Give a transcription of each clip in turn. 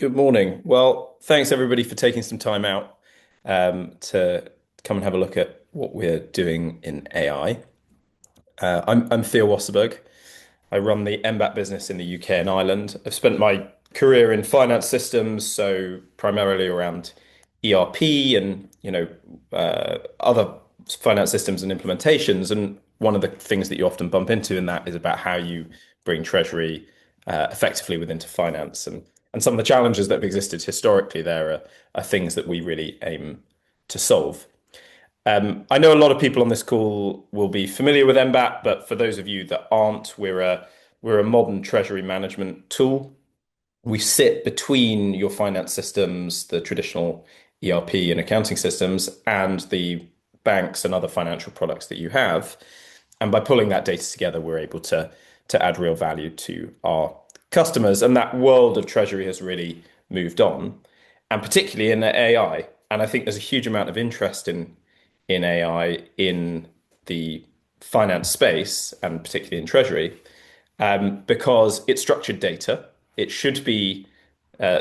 Good morning. Well, thanks everybody for taking some time out to come and have a look at what we're doing in AI. I'm Theo Wasserberg. I run the Embat business in the UK and Ireland. I've spent my career in finance systems, so primarily around ERP and other finance systems and implementations. And one of the things that you often bump into in that is about how you bring Treasury effectively within to finance. And some of the challenges that have existed historically there are things that we really aim to solve. I know a lot of people on this call will be familiar with Embat, but for those of you that aren't, we're a modern treasury management tool. We sit between your finance systems, the traditional ERP and accounting systems, and the banks and other financial products that you have. And by pulling that data together, we're able to add real value to our customers. And that world of treasury has really moved on, and particularly in AI. And I think there's a huge amount of interest in AI in the finance space and particularly in treasury because it's structured data. It should be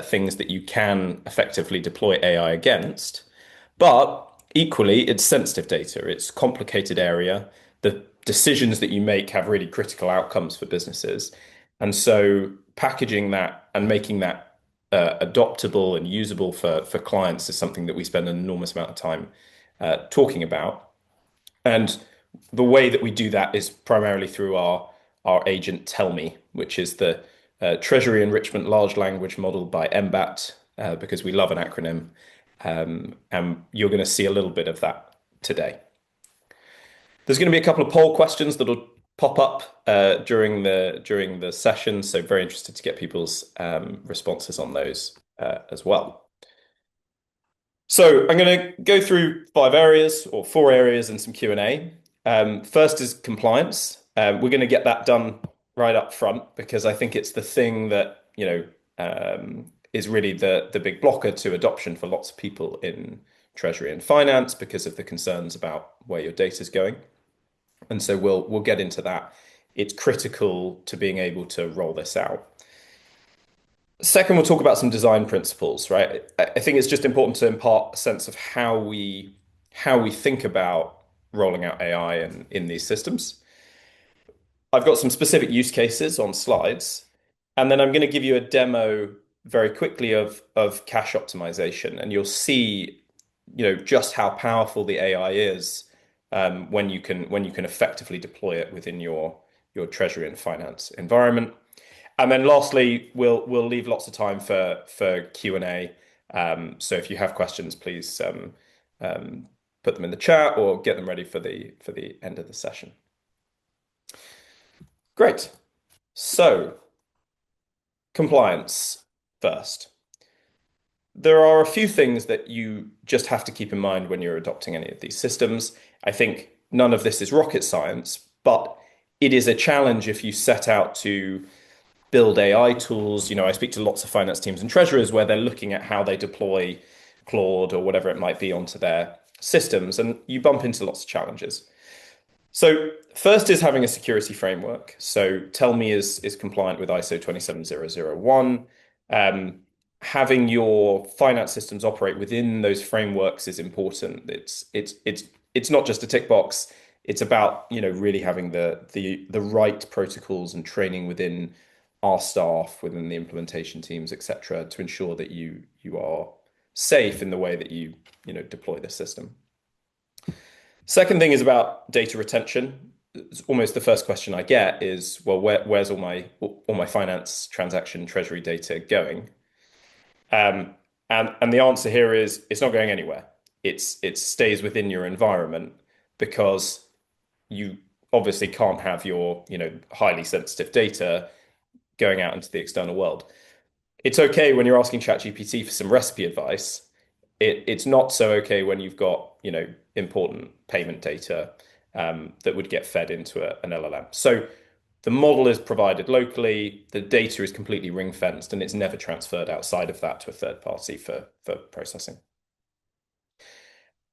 things that you can effectively deploy AI against, but equally, it's sensitive data. It's complicated area. The decisions that you make have really critical outcomes for businesses. And so packaging that and making that adoptable and usable for clients is something that we spend an enormous amount of time talking about. And the way that we do that is primarily through our agent TellMe, which is the Treasury Enrichment Large Language Model by Embat, because we love an acronym. And you're going to see a little bit of that today. There's going to be a couple of poll questions that'll pop up during the session, so very interested to get people's responses on those as well. So I'm going to go through 5 areas or 4 areas and some Q&A. First is compliance. We're going to get that done right up front because I think it's the thing that, is really the big blocker to adoption for lots of people in treasury and finance because of the concerns about where your data is going. And so we'll get into that. It's critical to being able to roll this out. Second, we'll talk about some design principles, right? I think it's just important to impart a sense of how we think about rolling out AI in these systems. I've got some specific use cases on slides, and then I'm going to give you a demo very quickly of cache optimization, and you'll see, just how powerful the AI is when you can effectively deploy it within your treasury and finance environment. And then lastly, we'll leave lots of time for Q&A. So if you have questions, please put them in the chat or get them ready for the end of the session. Great. So compliance first. There are a few things that you just have to keep in mind when you're adopting any of these systems. I think none of this is rocket science, but it is a challenge if you set out to build AI tools. I speak to lots of finance teams and treasurers where they're looking at how they deploy Claude or whatever it might be onto their systems, and you bump into lots of challenges. So first is having a security framework. So TellMe is compliant with ISO 27001. Having your finance systems operate within those frameworks is important. It's not just a tick box. It's about really having the right protocols and training within our staff, within the implementation teams, etc., to ensure that you are safe in the way that you deploy the system. Second thing is about data retention. It's almost the first question I get is, well, where's all my finance transaction treasury data going? And the answer here is it's not going anywhere. It stays within your environment because you obviously can't have your highly sensitive data going out into the external world. It's okay when you're asking ChatGPT for some recipe advice. It's not so okay when you've got important payment data that would get fed into an LLM. So the model is provided locally, the data is completely ring-fenced, and it's never transferred outside of that to a third party for processing.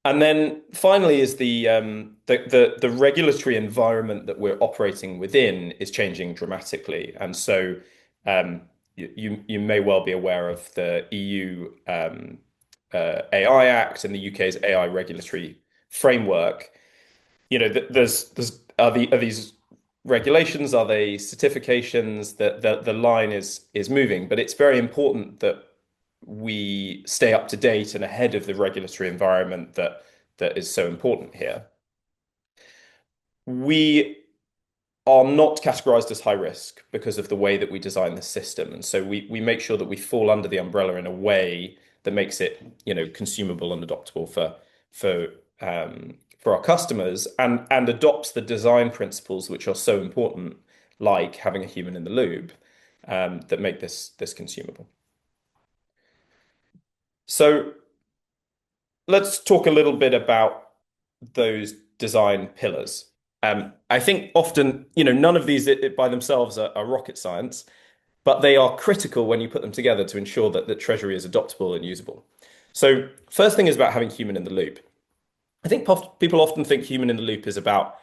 And then finally is the regulatory environment that we're operating within is changing dramatically. And so you may well be aware of the EU AI Act and the UK's AI regulatory framework. There's are these regulations, are they certifications? That the line is moving, but it's very important that we stay up to date and ahead of the regulatory environment that is so important here. We are not categorized as high risk because of the way that we design the system. And so we make sure that we fall under the umbrella in a way that makes it, consumable and adoptable for for our customers and adopts the design principles which are so important, like having a human in the loop, that make this consumable. So let's talk a little bit about those design pillars. I think often, none of these by themselves are rocket science, but they are critical when you put them together to ensure that the Treasury is adoptable and usable. So first thing is about having human in the loop. I think people often think human in the loop is about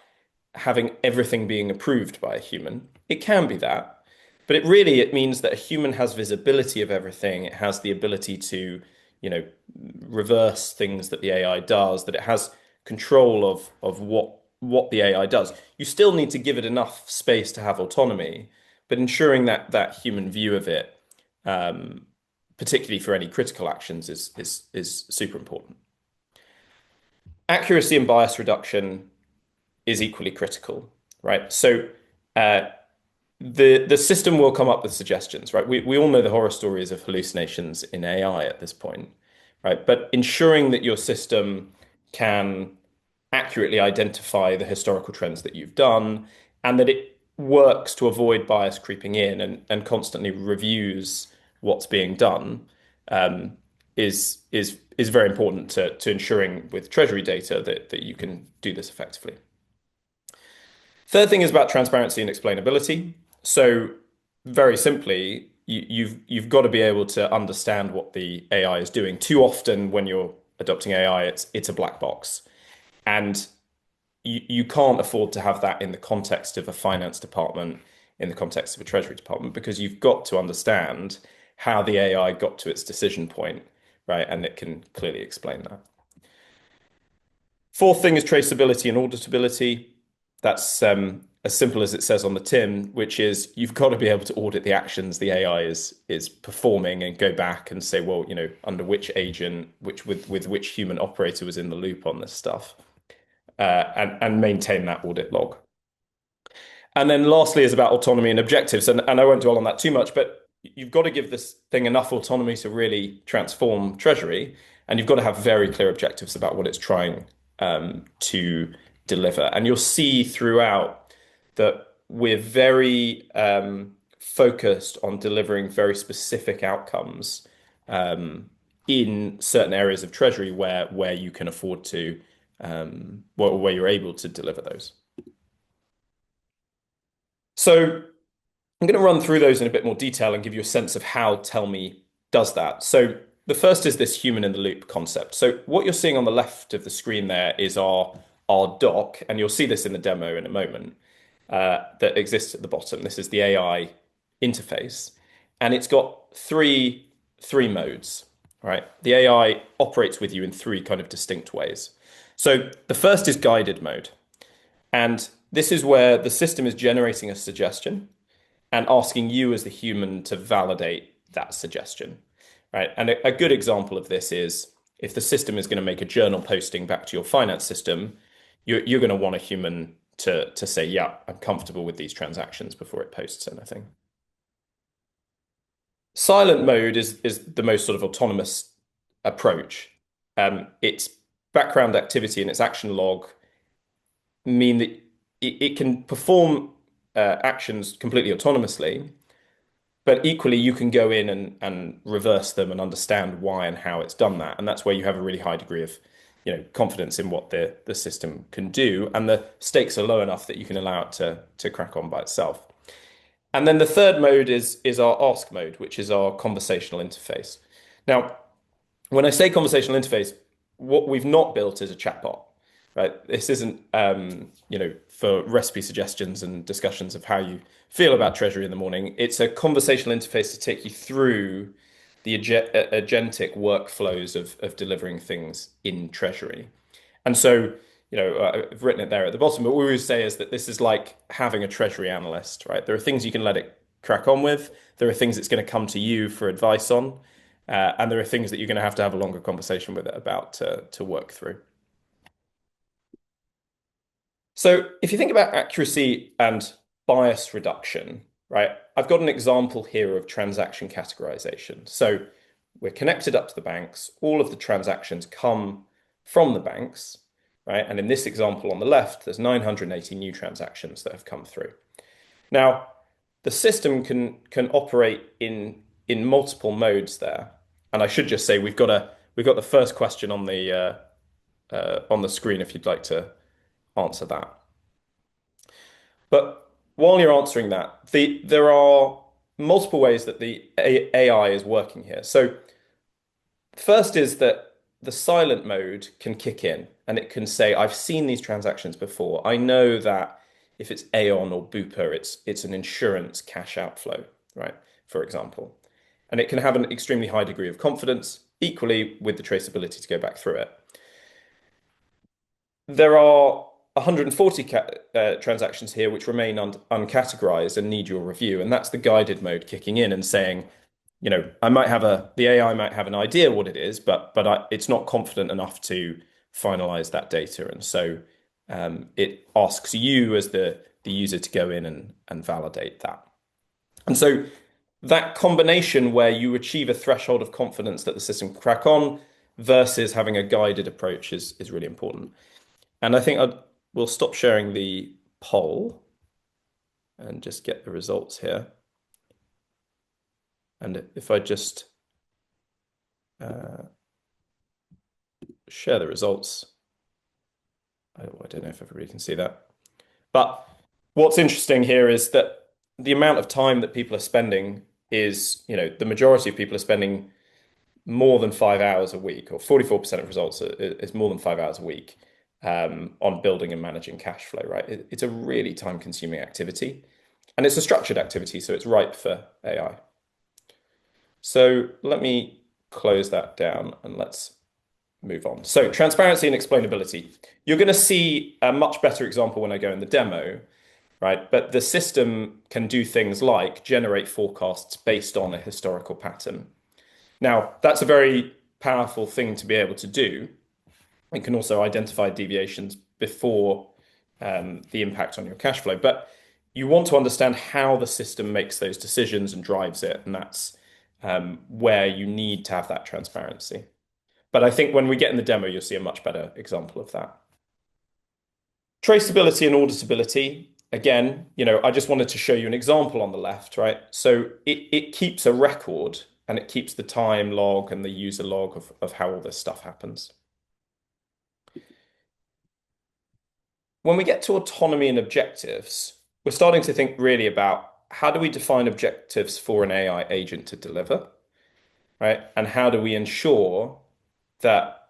having everything being approved by a human. It can be that, but it means that a human has visibility of everything. It has the ability to, you know, reverse things that the AI does, that it has control of what the AI does. You still need to give it enough space to have autonomy, but ensuring that human view of it, particularly for any critical actions, is super important. Accuracy and bias reduction is equally critical, right? So the system will come up with suggestions, right? We all know the horror stories of hallucinations in AI at this point, right? But ensuring that your system can accurately identify the historical trends that you've done and that it works to avoid bias creeping in and constantly reviews what's being done, is very important to ensuring with Treasury data that you can do this effectively. Third thing is about transparency and explainability. So very simply, you've got to be able to understand what the AI is doing. Too often when you're adopting AI, it's a black box. And you can't afford to have that in the context of a finance department, in the context of a treasury department, because you've got to understand how the AI got to its decision point, right? And it can clearly explain that. Fourth thing is traceability and auditability. That's as simple as it says on the tin, which is you've got to be able to audit the actions the AI is performing and go back and say, well, under which agent, with which human operator was in the loop on this stuff, and maintain that audit log. And then lastly is about autonomy and objectives. And I won't dwell on that too much, but you've got to give this thing enough autonomy to really transform Treasury. And you've got to have very clear objectives about what it's trying to deliver. And you'll see throughout that we're very focused on delivering very specific outcomes in certain areas of Treasury where you can afford to, where you're able to deliver those. So I'm going to run through those in a bit more detail and give you a sense of how TellMe does that. So the first is this human in the loop concept. So what you're seeing on the left of the screen there is our doc, and you'll see this in the demo in a moment, that exists at the bottom. This is the AI interface, and it's got three modes, right? The AI operates with you in three kind of distinct ways. So the first is guided mode, and this is where the system is generating a suggestion and asking you as the human to validate that suggestion, right? And a good example of this is if the system is going to make a journal posting back to your finance system, you're going to want a human to say, yeah, I'm comfortable with these transactions before it posts anything. Silent mode is the most sort of autonomous approach. Its background activity and its action log mean that it can perform actions completely autonomously, but equally you can go in and reverse them and understand why and how it's done that. And that's where you have a really high degree of confidence in what the system can do, and the stakes are low enough that you can allow it to crack on by itself. And then the third mode is our ask mode, which is our conversational interface. Now, when I say conversational interface, what we've not built is a chatbot. right? This isn't, for recipe suggestions and discussions of how you feel about Treasury in the morning. It's a conversational interface to take you through the agentic workflows of delivering things in Treasury. And so, I've written it there at the bottom, but what we always say is that this is like having a Treasury analyst, right? There are things you can let it crack on with. There are things it's going to come to you for advice on. And there are things that you're going to have a longer conversation with it about to work through. So if you think about accuracy and bias reduction, right, I've got an example here of transaction categorization. So we're connected up to the banks. All of the transactions come from the banks, right? And in this example on the left, there's 980 new transactions that have come through. Now, the system can operate in multiple modes there. And I should just say we've got the first question on the screen if you'd like to answer that. But while you're answering that, there are multiple ways that the AI is working here. So first is that the silent mode can kick in and it can say, I've seen these transactions before. I know that if it's Aon or Bupa, it's an insurance cash outflow, right? For example. And it can have an extremely high degree of confidence, equally with the traceability to go back through it. There are 140 transactions here which remain uncategorized and need your review. And that's the guided mode kicking in and saying, the AI might have an idea what it is, but it's not confident enough to finalize that data. And so it asks you as the user to go in and validate that. And so that combination where you achieve a threshold of confidence that the system can crack on versus having a guided approach is really important. And I think we'll stop sharing the poll and just get the results here. And if I just share the results, I don't know if everybody can see that. But what's interesting here is that the amount of time that people are spending is, the majority of people are spending more than 5 hours a week, or 44% of results is more than 5 hours a week on building and managing cash flow, right? It's a really time-consuming activity, and it's a structured activity, so it's ripe for AI. So let me close that down and let's move on. So transparency and explainability. You're going to see a much better example when I go in the demo, right? But the system can do things like generate forecasts based on a historical pattern. Now, that's a very powerful thing to be able to do. It can also identify deviations before the impact on your cash flow. But you want to understand how the system makes those decisions and drives it. And that's where you need to have that transparency. But I think when we get in the demo, you'll see a much better example of that. Traceability and auditability. Again, I just wanted to show you an example on the left, right? So it keeps a record and it keeps the time log and the user log of how all this stuff happens. When we get to autonomy and objectives, we're starting to think really about how do we define objectives for an AI agent to deliver, right? And how do we ensure that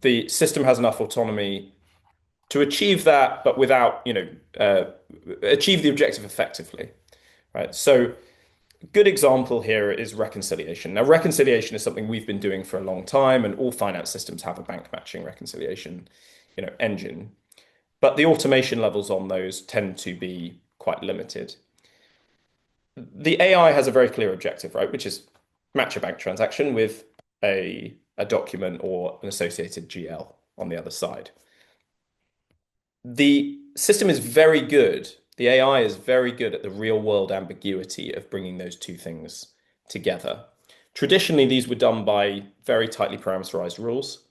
the system has enough autonomy to achieve that, but without, achieve the objective effectively, right? So a good example here is reconciliation. Now, reconciliation is something we've been doing for a long time, and all finance systems have a bank matching reconciliation, engine. But the automation levels on those tend to be quite limited. The AI has a very clear objective, right? Which is match a bank transaction with a document or an associated GL on the other side. The system is very good. The AI is very good at the real world ambiguity of bringing those two things together. Traditionally, these were done by very tightly parameterized rules.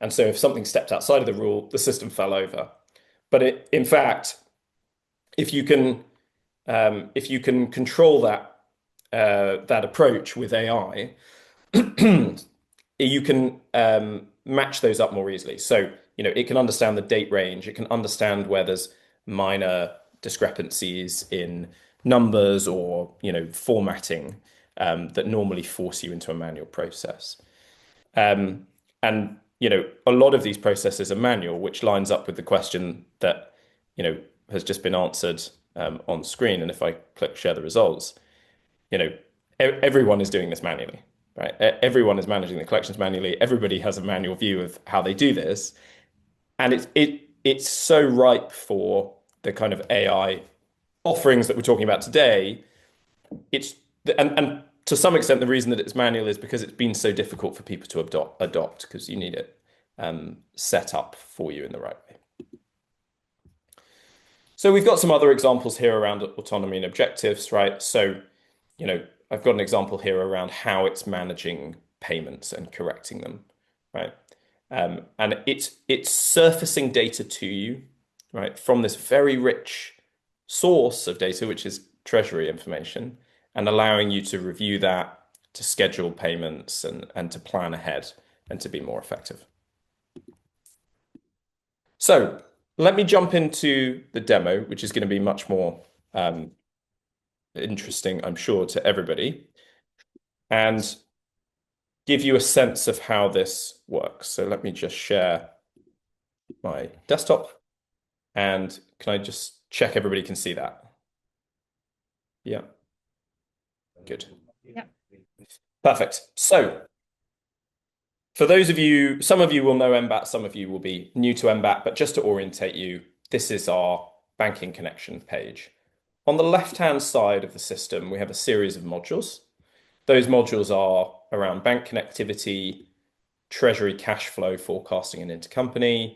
And so if something stepped outside of the rule, the system fell over. But in fact, if you can control that approach with AI, you can match those up more easily. So, it can understand the date range. It can understand where there's minor discrepancies in numbers or, formatting that normally force you into a manual process. And a lot of these processes are manual, which lines up with the question that, has just been answered on screen. And if I click share the results, you know, everyone is doing this manually, right? Everyone is managing the collections manually. Everybody has a manual view of how they do this, and it's so ripe for the kind of AI offerings that we're talking about today. It's and to some extent, the reason that it's manual is because it's been so difficult for people to adopt because you need it set up for you in the right way. So we've got some other examples here around autonomy and objectives, right? So, I've got an example here around how it's managing payments and correcting them, right? And it's surfacing data to you, right, from this very rich source of data, which is Treasury information, and allowing you to review that, to schedule payments, and to plan ahead and to be more effective. So let me jump into the demo, which is going to be much more interesting, I'm sure, to everybody, and give you a sense of how this works. So let me just share my desktop, and can I just check everybody can see that? Yeah. Good. Yeah. Perfect. So for those of you, some of you will know Embat, some of you will be new to Embat, but just to orientate you, this is our banking connection page. On the left-hand side of the system, we have a series of modules. Those modules are around bank connectivity, treasury cash flow forecasting and intercompany,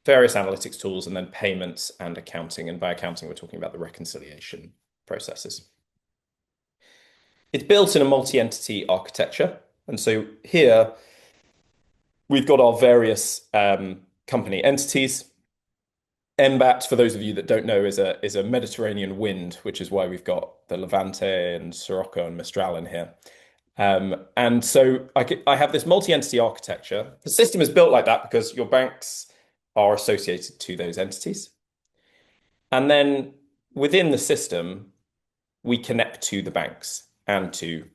various analytics tools, and then payments and accounting. And by accounting, we're talking about the reconciliation processes. It's built in a multi-entity architecture. And so here we've got our various company entities. Embat, for those of you that don't know, is a Mediterranean wind, which is why we've got the Levante and Sirocco and Mistral in here. And so I have this multi-entity architecture. The system is built like that because your banks are associated to those entities. And then within the system, we connect to the banks and to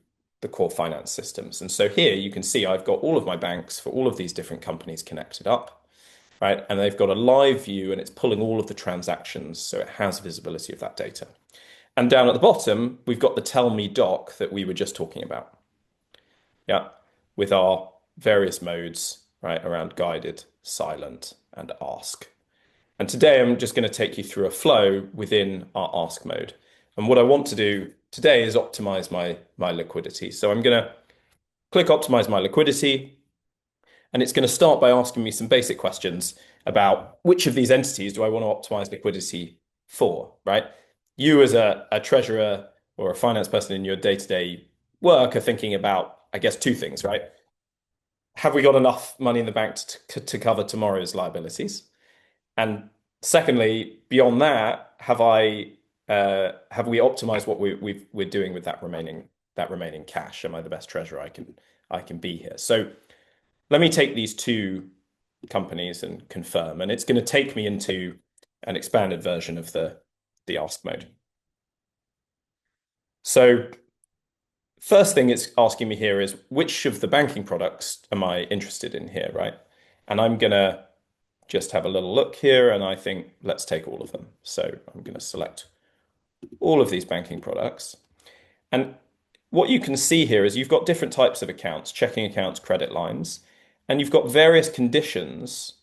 the core finance systems. And so here you can see I've got all of my banks for all of these different companies connected up, right? And they've got a live view and it's pulling all of the transactions, so it has visibility of that data. And down at the bottom, we've got the TellMe doc that we were just talking about. Yeah, with our various modes, right, around guided, silent, and ask. And today I'm just going to take you through a flow within our ask mode. And what I want to do today is optimize my liquidity. So I'm going to click optimize my liquidity, and it's going to start by asking me some basic questions about which of these entities do I want to optimize liquidity for, right? You as a treasurer or a finance person in your day-to-day work are thinking about, I guess, two things, right? Have we got enough money in the bank to cover tomorrow's liabilities? And secondly, beyond that, have we optimized what we're doing with that remaining cash? Am I the best treasurer I can be here? So let me take these two companies and confirm, and it's going to take me into an expanded version of the ask mode. So first thing it's asking me here is which of the banking products am I interested in here, right? And I'm going to just have a little look here, and I think let's take all of them. So I'm going to select all of these banking products. And what you can see here is you've got different types of accounts, checking accounts, credit lines, and you've got various conditions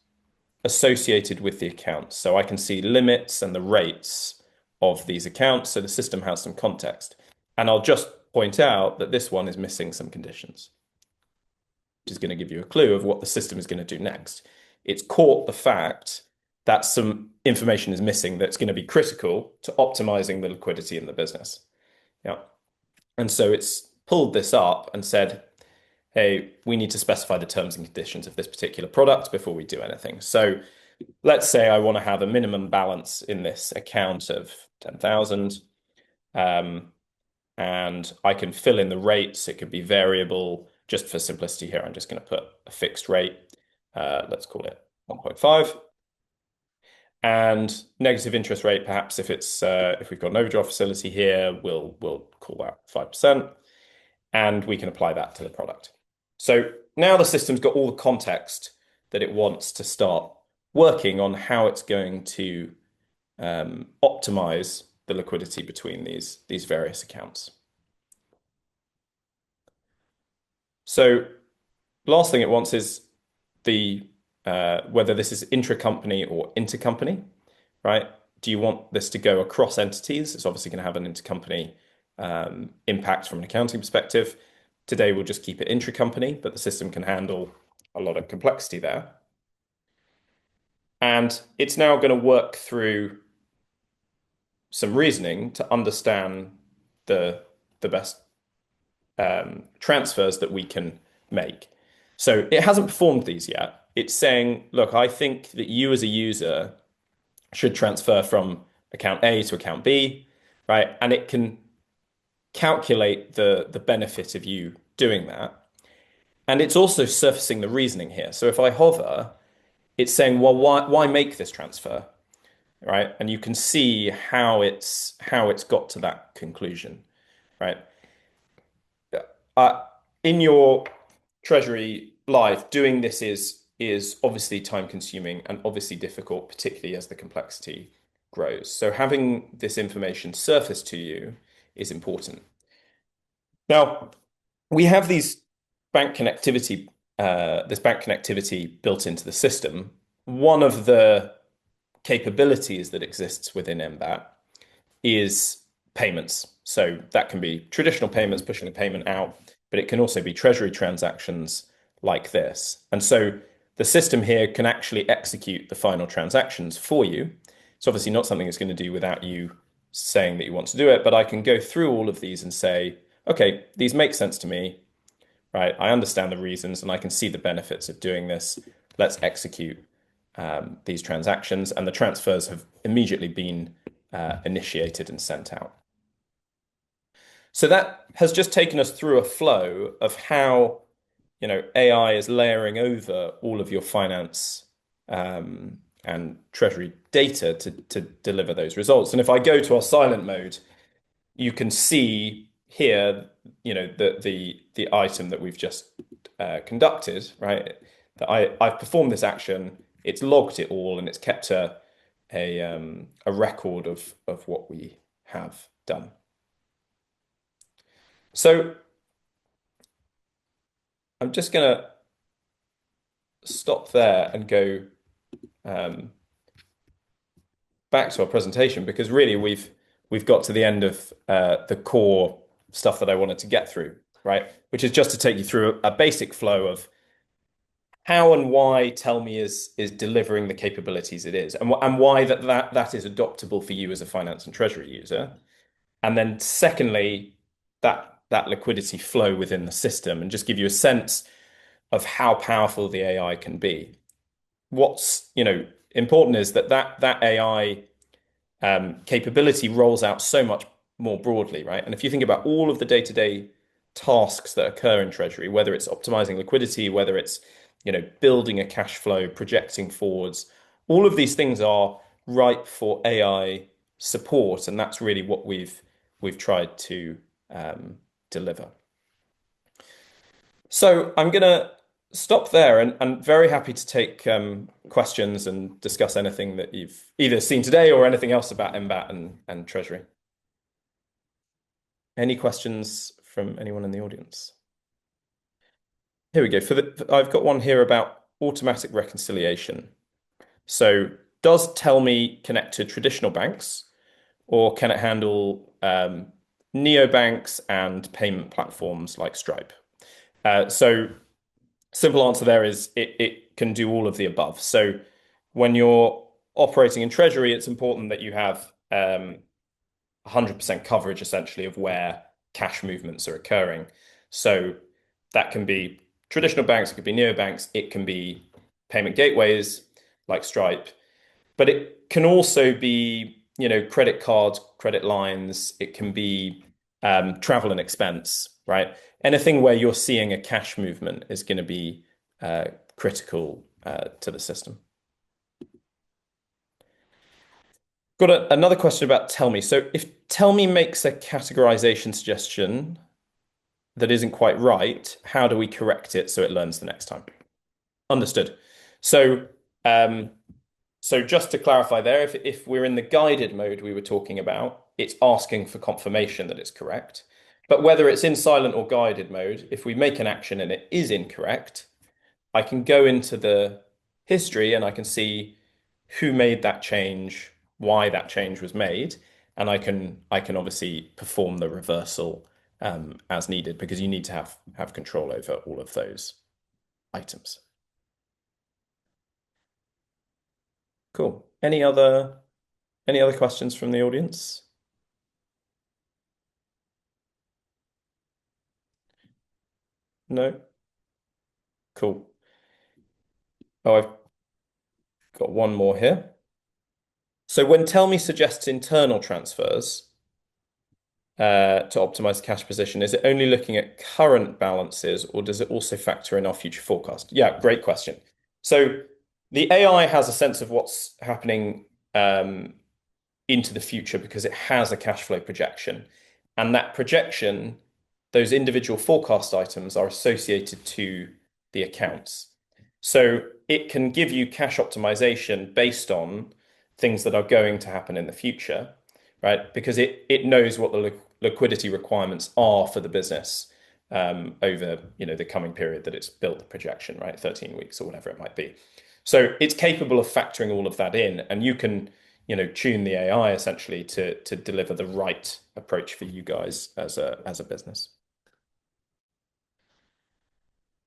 associated with the accounts. So I can see limits and the rates of these accounts. So the system has some context. And I'll just point out that this one is missing some conditions, which is going to give you a clue of what the system is going to do next. It's caught the fact that some information is missing that's going to be critical to optimizing the liquidity in the business. Yeah. And so it's pulled this up and said, hey, we need to specify the terms and conditions of this particular product before we do anything. So let's say I want to have a minimum balance in this account of 10,000. And I can fill in the rates. It could be variable. Just for simplicity here, I'm just going to put a fixed rate. Let's call it 1.5. And negative interest rate, perhaps if we've got an overdraft facility here, we'll call that 5%. And we can apply that to the product. So now the system's got all the context that it wants to start working on how it's going to optimize the liquidity between these various accounts. So last thing it wants is the whether this is intra-company or intercompany, right? Do you want this to go across entities? It's obviously going to have an intercompany impact from an accounting perspective. Today, we'll just keep it intra-company, but the system can handle a lot of complexity there. And it's now going to work through some reasoning to understand the best transfers that we can make. So it hasn't performed these yet. It's saying, look, I think that you as a user should transfer from account A to account B, right? And it can calculate the benefit of you doing that. And it's also surfacing the reasoning here. So if I hover, it's saying, well, why make this transfer? Right? And you can see how it's got to that conclusion, right? Uh, in your Treasury live, doing this is obviously time consuming and obviously difficult, particularly as the complexity grows. So having this information surface to you is important. Now, we have this bank connectivity built into the system. One of the capabilities that exists within Embat is payments. So that can be traditional payments, pushing a payment out, but it can also be treasury transactions like this. And so the system here can actually execute the final transactions for you. It's obviously not something it's going to do without you saying that you want to do it, but I can go through all of these and say, okay, these make sense to me, right? I understand the reasons and I can see the benefits of doing this. Let's execute these transactions, and the transfers have immediately been initiated and sent out. So that has just taken us through a flow of how, AI is layering over all of your finance and treasury data to deliver those results. And if I go to our silent mode, you can see here, the item that we've just conducted, right? That I've performed this action, it's logged it all, and it's kept a record of what we have done. So I'm just going to stop there and go back to our presentation, because really we've got to the end of the core stuff that I wanted to get through, right? Which is just to take you through a basic flow of how and why TellMe is delivering the capabilities it is, and why that is adoptable for you as a finance and treasury user. And then secondly, that liquidity flow within the system, and just give you a sense of how powerful the AI can be. What's important is that AI capability rolls out so much more broadly, right? And if you think about all of the day-to-day tasks that occur in Treasury, whether it's optimizing liquidity, whether it's building a cash flow, projecting forwards, all of these things are ripe for AI support, and that's really what we've tried to deliver. So I'm going to stop there, and I'm very happy to take questions and discuss anything that you've either seen today or anything else about Embat and Treasury. Any questions from anyone in the audience? Here we go. I've got one here about automatic reconciliation. So does TellMe connect to traditional banks, or can it handle neobanks and payment platforms like Stripe? So simple answer there is it can do all of the above. So when you're operating in Treasury, it's important that you have 100% coverage essentially of where cash movements are occurring. So that can be traditional banks, it could be neobanks, it can be payment gateways like Stripe, but it can also be, credit cards, credit lines, it can be travel and expense, right? Anything where you're seeing a cash movement is going to be critical to the system. Got another question about TellMe. So if TellMe makes a categorization suggestion, that isn't quite right, how do we correct it so it learns the next time? Understood. So, um, so just to clarify there, if we're in the guided mode we were talking about, it's asking for confirmation that it's correct. But whether it's in silent or guided mode, if we make an action and it is incorrect, I can go into the history and I can see who made that change, why that change was made, and I can obviously perform the reversal as needed because you need to have control over all of those items. Cool. Any other questions from the audience? No? Cool. Oh, I've got one more here. So when TellMe suggests internal transfers to optimize the cash position, is it only looking at current balances or does it also factor in our future forecast? Yeah, great question. So the AI has a sense of what's happening into the future because it has a cash flow projection. And that projection, those individual forecast items are associated to the accounts. So it can give you cash optimization based on things that are going to happen in the future, right? Because it knows what the liquidity requirements are for the business over the coming period that it's built the projection, right? 13 weeks or whatever it might be. So it's capable of factoring all of that in, and you can tune the AI essentially to deliver the right approach for you guys as a business.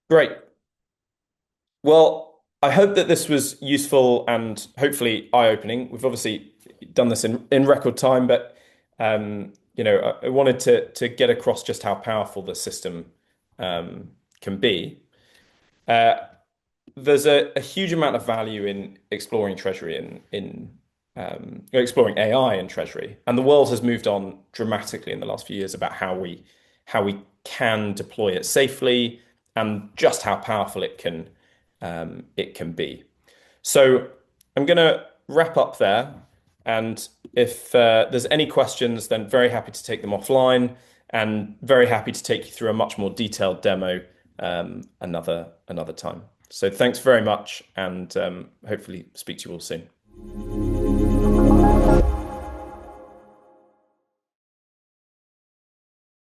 Great. Well, I hope that this was useful and hopefully eye-opening. We've obviously done this in record time, but I wanted to get across just how powerful the system can be. Uh, there's a huge amount of value in exploring Treasury in exploring AI in Treasury, and the world has moved on dramatically in the last few years about how we can deploy it safely and just how powerful it can be. So I'm going to wrap up there, and if there's any questions, then very happy to take them offline, and very happy to take you through a much more detailed demo another time. So thanks very much, and hopefully speak to you all soon.